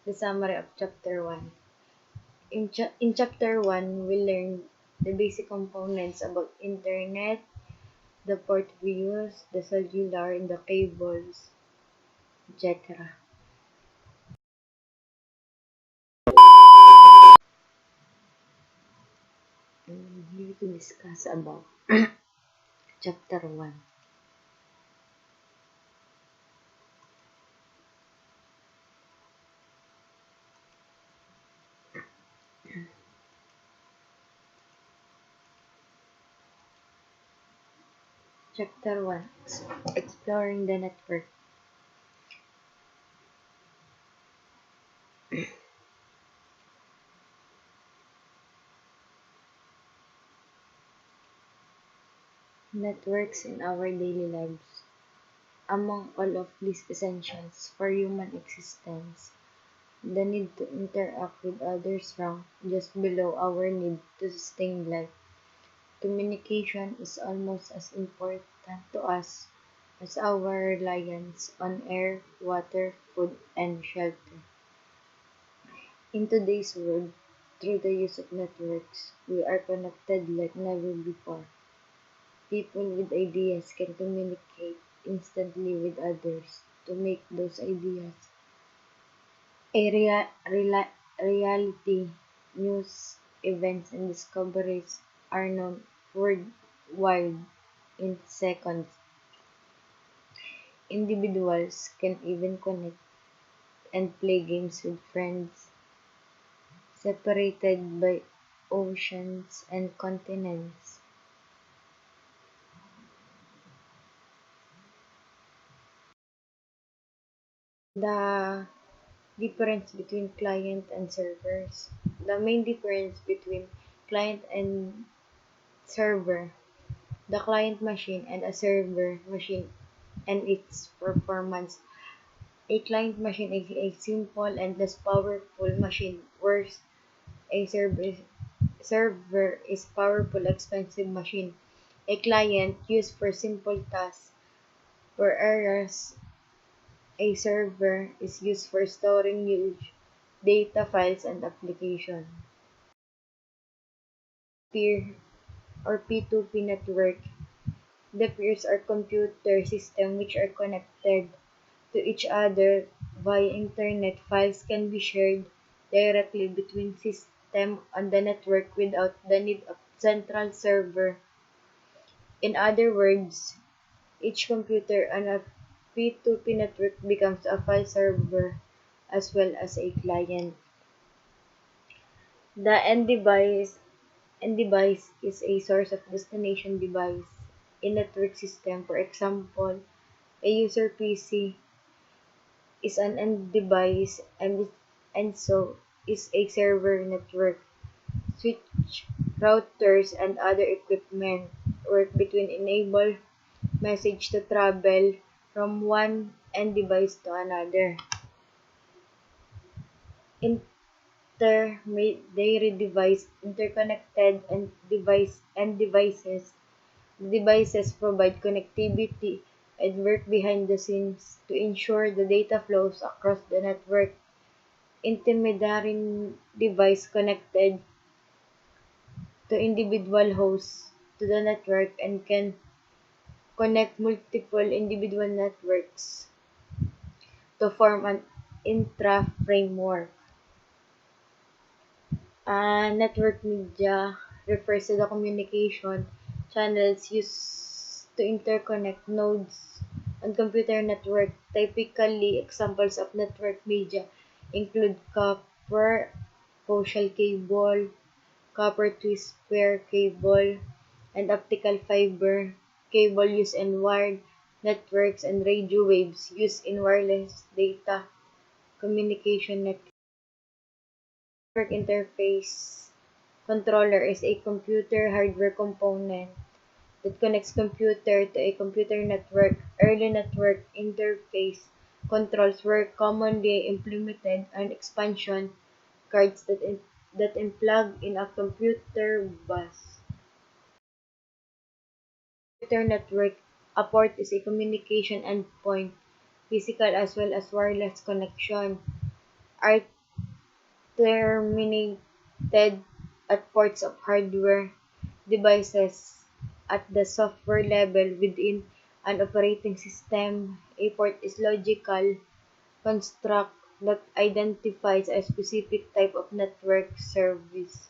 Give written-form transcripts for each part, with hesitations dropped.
the summary of Chapter 1. In Chapter 1, we learned the basic components about Internet, the port we use, the cellular, the cables, etc. Here to discuss about Chapter 1. Chapter 1. Exploring the network. Networks in our daily lives. Among all of these essentials for human existence, the need to interact with others rank just below our need to sustain life. Communication is almost as important to us as our reliance on air, water, food, and shelter. In today's world, through the use of networks, we are connected like never before. People with ideas can communicate instantly with others to make those ideas reality. News, events, and discoveries are known worldwide in seconds. Individuals can even connect and play games with friends separated by oceans and continents. The difference between client and servers. The main difference between client and server, the client machine and a server machine and its performance. A client machine is a simple and less powerful machine, whereas a server is powerful, expensive machine. A client used for simple tasks, whereas a server is used for storing huge data files and application. Peer or P2P network. The peers are computer systems which are connected to each other via internet. Files can be shared directly between systems on the network without the need of central server. In other words, each computer on a P2P network becomes a file server as well as a client. The end device is a source of destination device in network system. For example, a user PC is an end device and so is a server network. Switch, routers, and other equipment work between enable message to travel from one end device to another. Intermediary device, interconnected and devices. Devices provide connectivity and work behind the scenes to ensure the data flows across the network. Intermediary device connected to individual hosts to the network and can connect multiple individual networks to form an intra-framework. Network media refers to the communication channels used to interconnect nodes on computer network. Typically, examples of network media include copper, coaxial cable, copper twist pair cable, and optical fiber cable used in wired networks and radio waves used in wireless data communication network. Network interface controller is a computer hardware component that connects computer to a computer network. Early network interface controls were commonly implemented on expansion cards that plug in a computer bus. Computer network, a port is a communication endpoint, physical as well as wireless connection. terminated at ports of hardware devices at the software level within an operating system. A port is logical construct that identifies a specific type of network service.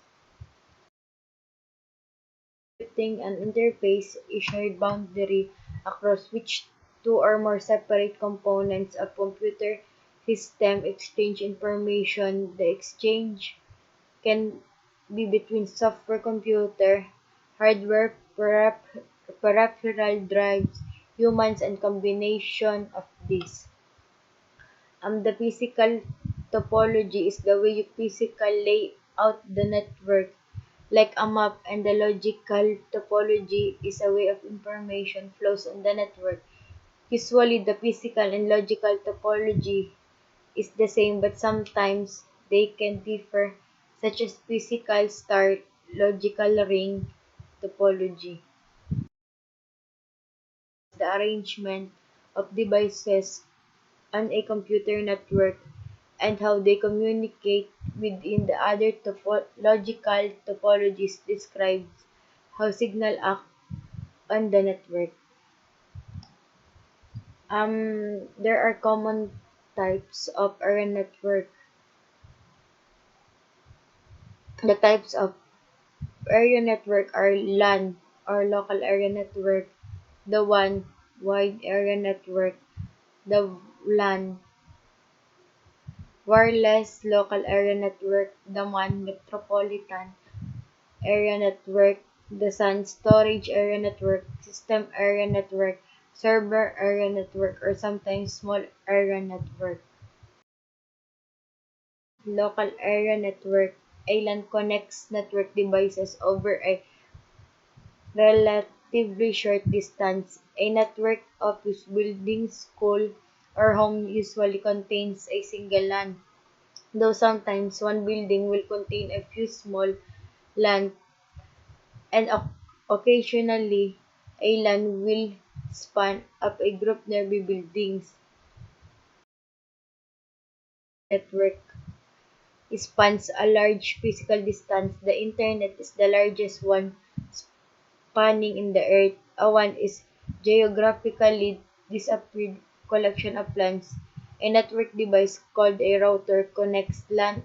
Scripting an interface, a shared boundary across which two or more separate components of computer system exchange information. The exchange can be between software computer, hardware, peripheral drives, humans, and combination of these. The physical topology is the way you physically lay out the network, like a map, and the logical topology is a way of information flows on the network. Usually, the physical and logical topology is the same, but sometimes they can differ, such as physical star logical ring topology. The arrangement of devices on a computer network and how they communicate within the other logical topologies describes how signal act on the network. There are common types of area network. The types of area network are LAN or local area network, the WAN wide area network, the LAN wireless local area network, the MAN metropolitan area network, the SAN storage area network, system area network, server area network, or sometimes small area network. Local area network, a LAN connects network devices over a relatively short distance. A network office building, school, or home usually contains a single LAN, though sometimes one building will contain a few small LAN, and occasionally a LAN will span up a group nearby buildings. Network spans a large physical distance. The internet is the largest one spanning in the earth. A WAN is geographically disappeared collection of LANs. A network device called a router connects LAN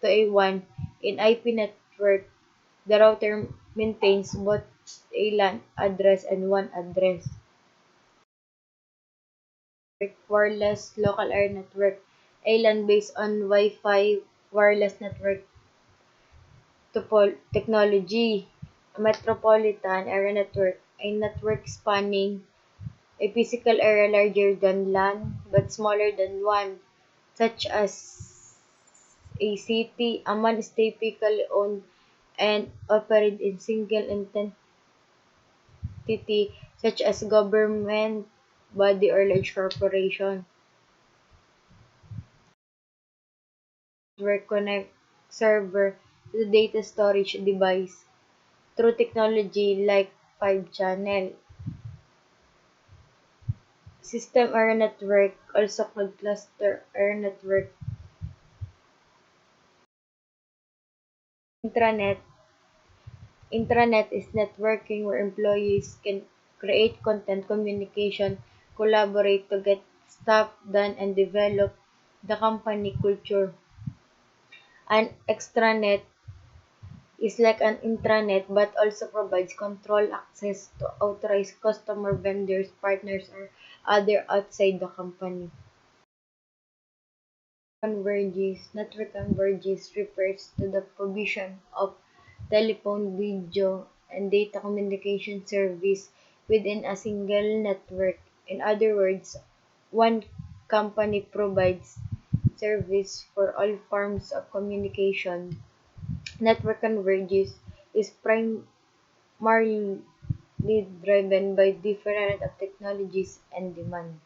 to a WAN. In IP network, the router maintains both a LAN address and WAN address. Wireless local area network, a LAN based on Wi-Fi wireless network technology. A metropolitan area network, a network spanning a physical area larger than LAN but smaller than WAN, such as a city. A MAN is typically owned and operated in single entity, such as government body or large corporation. Network connect server to the data storage device through technology like 5 channel. System area network, also called cluster area network. Intranet. Intranet is networking where employees can create content, communication, collaborate to get stuff done, and develop the company culture. An extranet is like an intranet but also provides control access to authorized customer, vendors, partners, or other outside the company. Network convergence refers to the provision of telephone, video, and data communication service within a single network. In other words, one company provides service for all forms of communication. Network convergence is primarily driven by different of technologies and demand.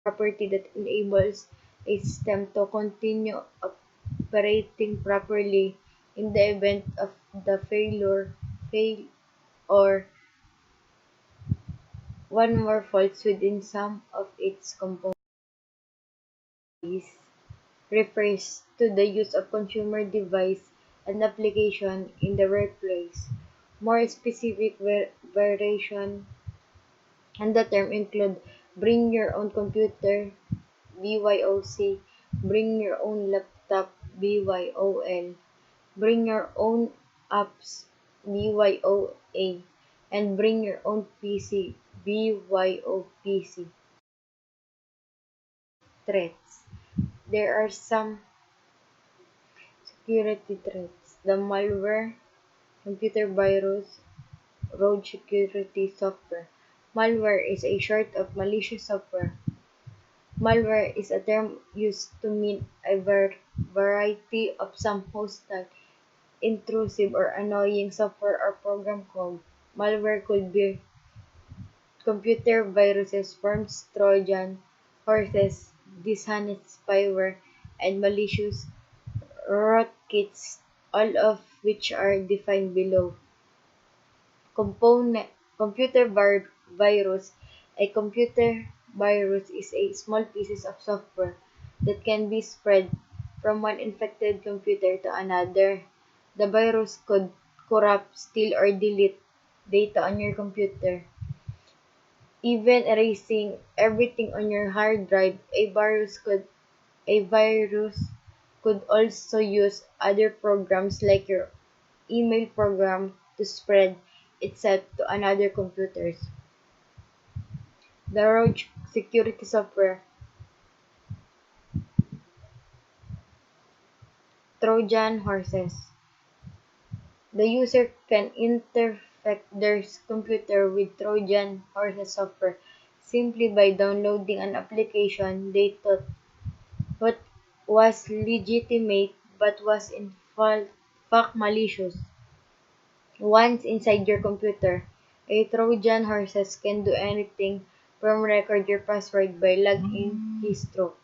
Property that enables a system to continue operating properly in the event of the fail or one more faults within some of its components. refers to the use of consumer device and application in the workplace. More specific variation and the term include bring your own computer, BYOC, bring your own laptop, BYOL, bring your own apps, BYOA, and bring your own PC, BYOPC. Threats. There are some security threats. The malware, computer virus, rogue security software. Malware is a short of malicious software. Malware is a term used to mean a variety of some hostile, intrusive, or annoying software or program code. Malware could be computer viruses, worms, Trojan horses, dishonest spyware, and malicious rootkits, all of which are defined below. Component computer virus. A computer virus is a small piece of software that can be spread from one infected computer to another. The virus could corrupt, steal, or delete data on your computer, even erasing everything on your hard drive. A virus could also use other programs like your email program to spread itself to another computers. The rogue security software, Trojan horses. The user can infect their computer with Trojan horses software simply by downloading an application they thought what was legitimate but was in fact malicious. Once inside your computer, a Trojan horse can do anything from record your password by login keystrokes.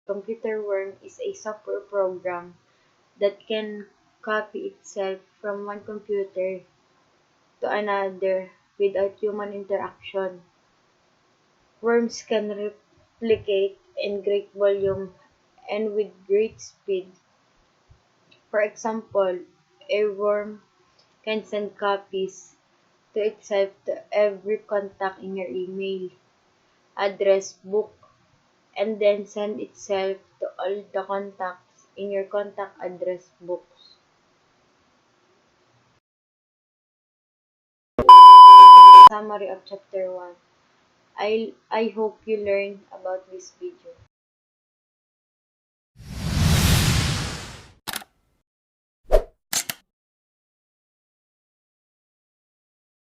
Computer worm is a software program that can copy itself from one computer to another without human interaction. Worms can replicate in great volume and with great speed. For example, a worm can send copies to itself to every contact in your email address book and then send itself to all the contacts in your contact address books. Summary of chapter 1. I hope you learned about this video.